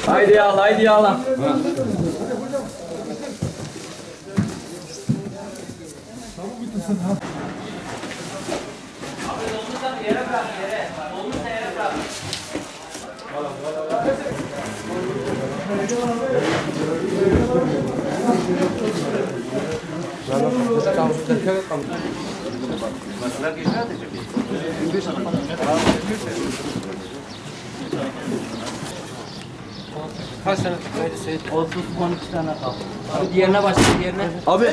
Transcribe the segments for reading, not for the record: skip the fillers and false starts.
Haydi yağla, haydi yağla. Kaç tane tutmaydı Seyit? 30-12 tane kaldı. Abi diğerine başla, diğerine. Abi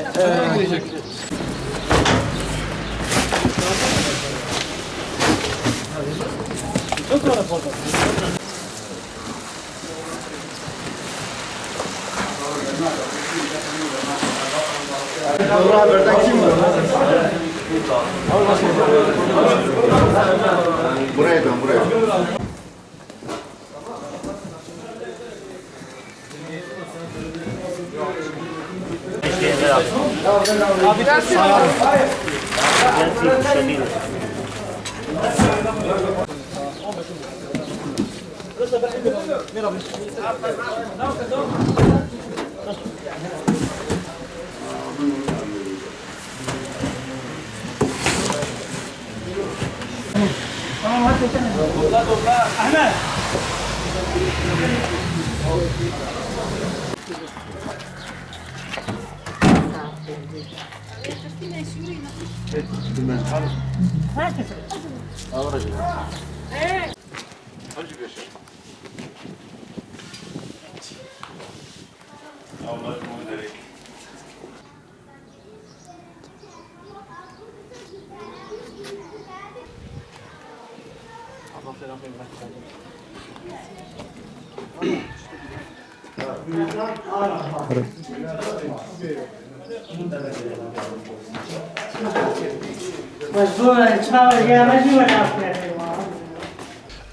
Buraya dön, buraya. Abi dersin. Ahmet.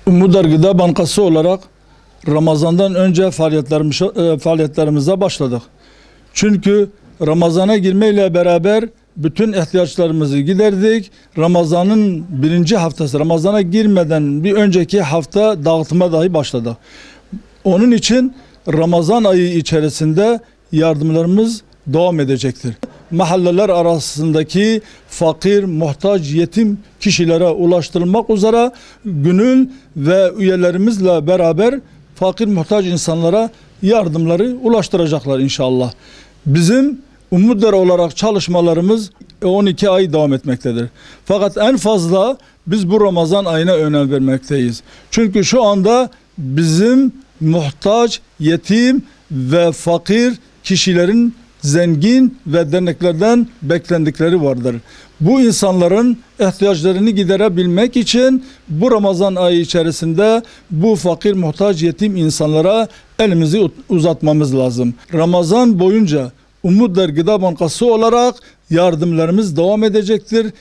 Umudlar Gıda Bankası olarak Ramazan'dan önce faaliyetlerimize başladık. Çünkü Ramazan'a girmeyle beraber bütün ihtiyaçlarımızı giderdik. Ramazan'ın birinci haftası, Ramazan'a girmeden bir önceki hafta dağıtıma dahi başladık. Onun için Ramazan ayı içerisinde yardımlarımız devam edecektir. Mahalleler arasındaki fakir, muhtaç, yetim kişilere ulaştırılmak üzere gönül ve üyelerimizle beraber fakir, muhtaç insanlara yardımları ulaştıracaklar inşallah. Bizim Umutlar olarak çalışmalarımız 12 ay devam etmektedir. Fakat en fazla biz bu Ramazan ayına önem vermekteyiz. Çünkü şu anda bizim muhtaç, yetim ve fakir kişilerin zengin ve derneklerden beklendikleri vardır. Bu insanların ihtiyaçlarını giderebilmek için bu Ramazan ayı içerisinde bu fakir, muhtaç, yetim insanlara elimizi uzatmamız lazım. Ramazan boyunca Umutlar Gıda Bankası olarak yardımlarımız devam edecektir.